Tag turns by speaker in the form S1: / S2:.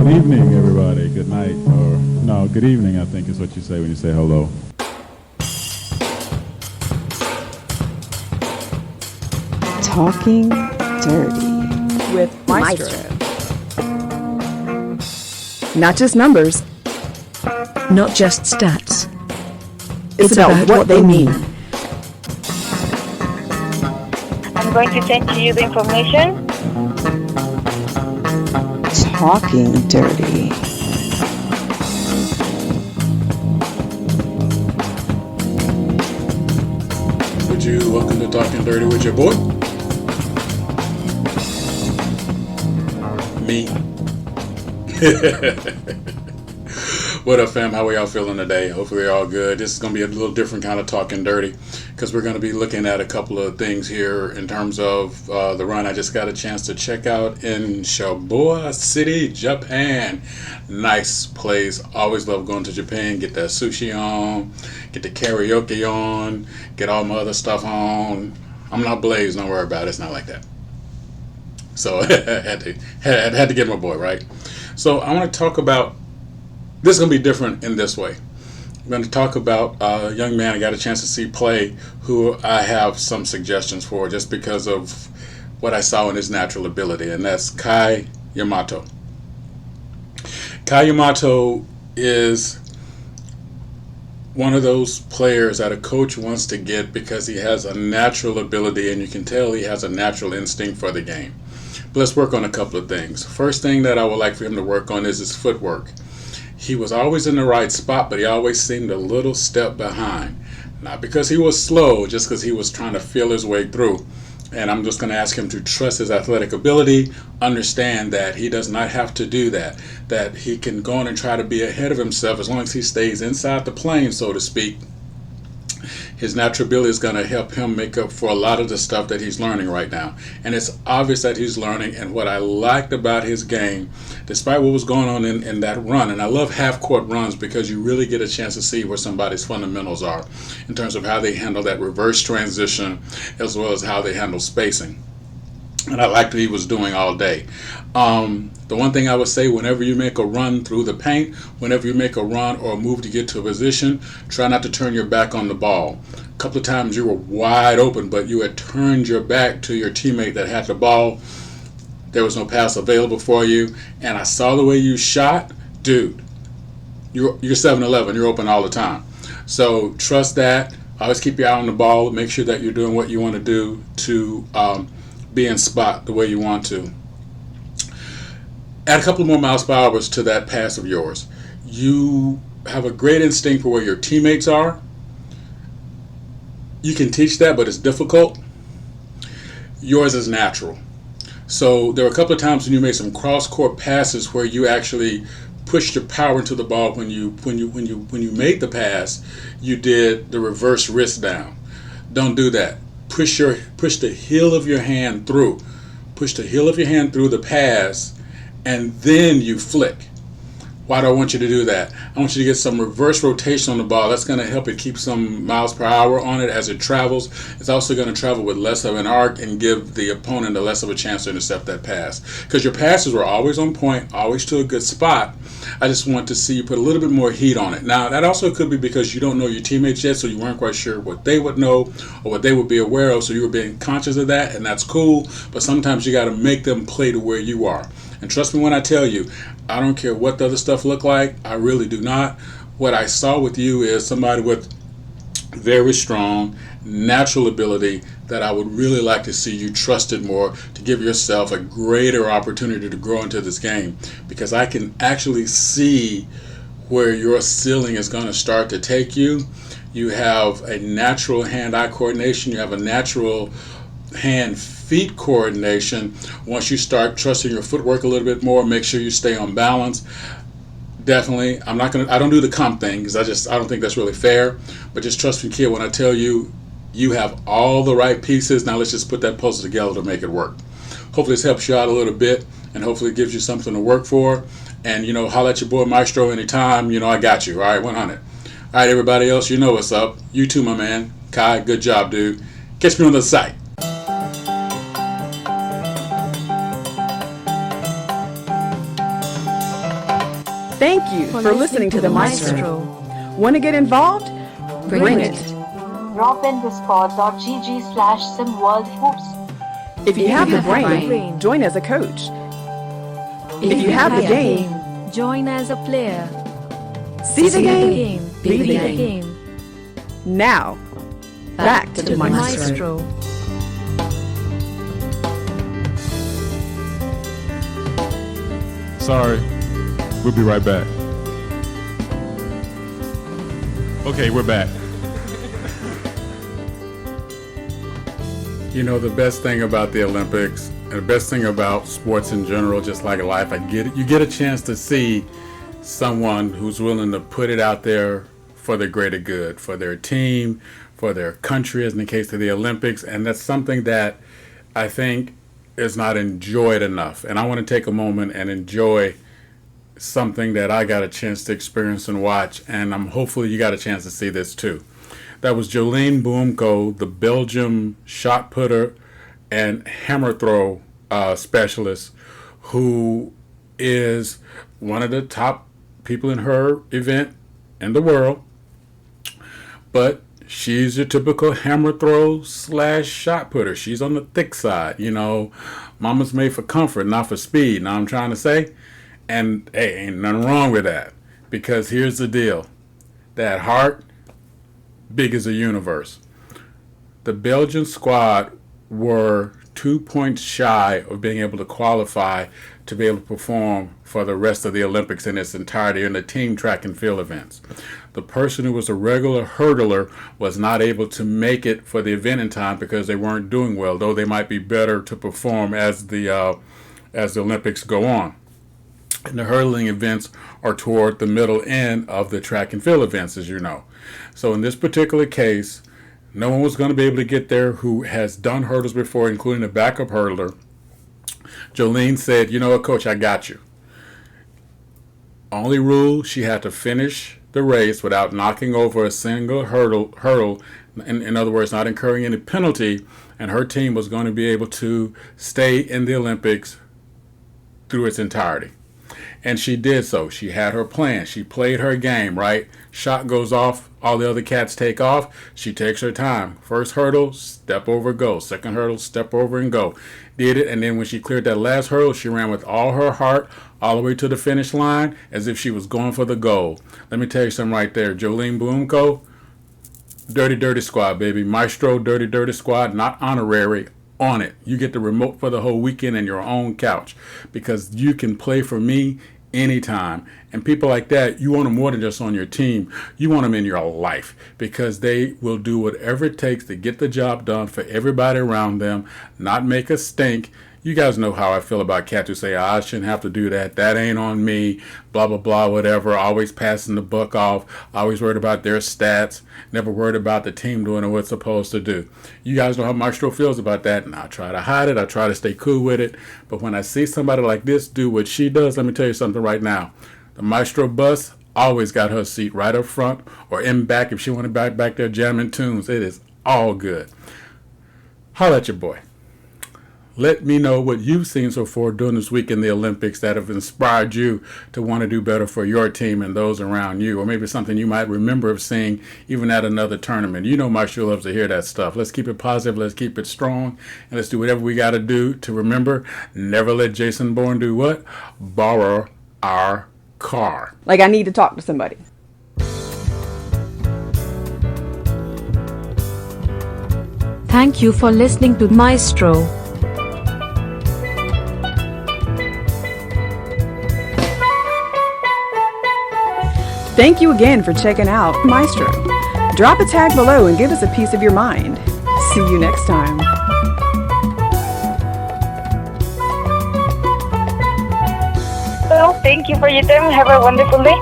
S1: evening, everybody. Good night, or no, good evening, I think is what you say when you say hello.
S2: Talking Dirty
S3: with Maestro.
S2: Not just numbers,
S3: Not just stats.
S2: it's about what they mean.
S4: I'm going to send to you the information.
S2: Talking Dirty.
S5: Would you welcome to Talking Dirty with your boy? Me. What up, fam? How are y'all feeling today? Hopefully you're all good. This is going to be a little different kind of Talking Dirty because we're going to be looking at a couple of things here in terms of the run I just got a chance to check out in Shibuya City, Japan. Nice place. Always love going to Japan. Get that sushi on, get the karaoke on, get all my other stuff on. I'm not Blaze, don't worry about it. It's not like that. So I had to get my boy, right? So I want to talk about, this is going to be different in this way. I'm going to talk about a young man I got a chance to see play who I have some suggestions for just because of what I saw in his natural ability, and that's Kai Yamato. Kai Yamato is one of those players that a coach wants to get because he has a natural ability, and you can tell he has a natural instinct for the game. But let's work on a couple of things. First thing that I would like for him to work on is his footwork. He was always in the right spot, but he always seemed a little step behind. Not because he was slow, just because he was trying to feel his way through. And I'm just going to ask him to trust his athletic ability, understand that he does not have to do that, that he can go on and try to be ahead of himself as long as he stays inside the plane, so to speak. His natural ability is going to help him make up for a lot of the stuff that he's learning right now. And it's obvious that he's learning. And what I liked about his game, despite what was going on in that run, and I love half-court runs because you really get a chance to see where somebody's fundamentals are in terms of how they handle that reverse transition as well as how they handle spacing. And I liked what he was doing all day. The one thing I would say, whenever you make a run through the paint, whenever you make a run or a move to get to a position, try not to turn your back on the ball. A couple of times you were wide open, but you had turned your back to your teammate that had the ball. There was no pass available for you. And I saw the way you shot. Dude, you're 7-11. You're open all the time. So trust that. Always keep your eye on the ball. Make sure that you're doing what you want to do to be in spot the way you want to. Add a couple more miles per hour to that pass of yours. You have a great instinct for where your teammates are. You can teach that, but it's difficult. Yours is natural. So there were a couple of times when you made some cross-court passes where you actually pushed your power into the ball. When you made the pass, you did the reverse wrist down. Don't do that. Push the heel of your hand through. Push the heel of your hand through the pass, and then you flick. Why do I want you to do that? I want you to get some reverse rotation on the ball. That's going to help it keep some miles per hour on it as it travels. It's also going to travel with less of an arc and give the opponent a less of a chance to intercept that pass. Because your passes were always on point, always to a good spot. I just want to see you put a little bit more heat on it. Now, that also could be because you don't know your teammates yet, so you weren't quite sure what they would know or what they would be aware of, so you were being conscious of that, and that's cool. But sometimes you got to make them play to where you are. And trust me when I tell you, I don't care what the other stuff look like. I really do not. What I saw with you is somebody with very strong natural ability that I would really like to see you trusted more to give yourself a greater opportunity to grow into this game, because I can actually see where your ceiling is going to start to take you. You have a natural hand-eye coordination. You have a natural hand-feet coordination. Once you start trusting your footwork a little bit more, make sure you stay on balance. Definitely, I don't do the comp thing because I don't think that's really fair. But just trust me, kid, when I tell you, you have all the right pieces. Now let's just put that puzzle together to make it work. Hopefully this helps you out a little bit, and hopefully it gives you something to work for. And, holla at your boy Maestro anytime. I got you. All right, 100. All right, everybody else, you know what's up. You too, my man. Kai, good job, dude. Catch me on the site.
S2: Thank you for listening to the Maestro. Want to get involved? Bring it.
S4: Drop in discord.gg/SimWorld Hoops.
S2: If you have the brain, join as a coach. If you have the game,
S3: join as a player.
S2: see the game,
S3: Be the game.
S2: Now, back to the Maestro.
S1: Sorry. We'll be right back. Okay, we're back.
S5: You know, the best thing about the Olympics and the best thing about sports in general, just like life, you get a chance to see someone who's willing to put it out there for the greater good, for their team, for their country, as in the case of the Olympics. And that's something that I think is not enjoyed enough. And I want to take a moment and enjoy something that I got a chance to experience and watch. And hopefully you got a chance to see this too. That was Jolene Boumko, the Belgium shot putter and hammer throw specialist, who is one of the top people in her event in the world. But she's your typical hammer throw / shot putter. She's on the thick side. You know, mama's made for comfort, not for speed. Now I'm trying to say, and hey, ain't nothing wrong with that. Because here's the deal. That heart, big as a universe. The Belgian squad were 2 points shy of being able to qualify to be able to perform for the rest of the Olympics in its entirety in the team track and field events. The person who was a regular hurdler was not able to make it for the event in time because they weren't doing well, though they might be better to perform as the Olympics go on. And the hurdling events are toward the middle end of the track and field events, as you know. So in this particular case, no one was going to be able to get there who has done hurdles before, including the backup hurdler. Jolene said, you know what, coach, I got you. Only rule, she had to finish the race without knocking over a single hurdle. In other words, not incurring any penalty, and her team was going to be able to stay in the Olympics through its entirety. And she did so. She had her plan. She played her game, right? Shot goes off. All the other cats take off. She takes her time. First hurdle, step over, go. Second hurdle, step over and go. Did it. And then when she cleared that last hurdle, she ran with all her heart all the way to the finish line as if she was going for the goal. Let me tell you something right there. Jolene Boumko, Durty squad, baby. Maestro, Durty squad, not honorary. On it. You get the remote for the whole weekend in your own couch because you can play for me anytime. And people like that, you want them more than just on your team. You want them in your life because they will do whatever it takes to get the job done for everybody around them, not make a stink. You guys know how I feel about cats who say, I shouldn't have to do that. That ain't on me. Blah, blah, blah, whatever. Always passing the buck off. Always worried about their stats. Never worried about the team doing what it's supposed to do. You guys know how Maestro feels about that. And I try to hide it. I try to stay cool with it. But when I see somebody like this do what she does, let me tell you something right now. The Maestro bus always got her seat right up front or in back if she wanted back there jamming tunes. It is all good. Holla at your boy. Let me know what you've seen so far during this week in the Olympics that have inspired you to want to do better for your team and those around you, or maybe something you might remember of seeing even at another tournament. You know Maestro loves to hear that stuff. Let's keep it positive. Let's keep it strong. And let's do whatever we got to do to remember, never let Jason Bourne do what? Borrow our car.
S2: Like I need to talk to somebody.
S3: Thank you for listening to Maestro.
S2: Thank you again for checking out Maestro. Drop a tag below and give us a piece of your mind. See you next time.
S4: Well, thank you for your time. Have a wonderful day.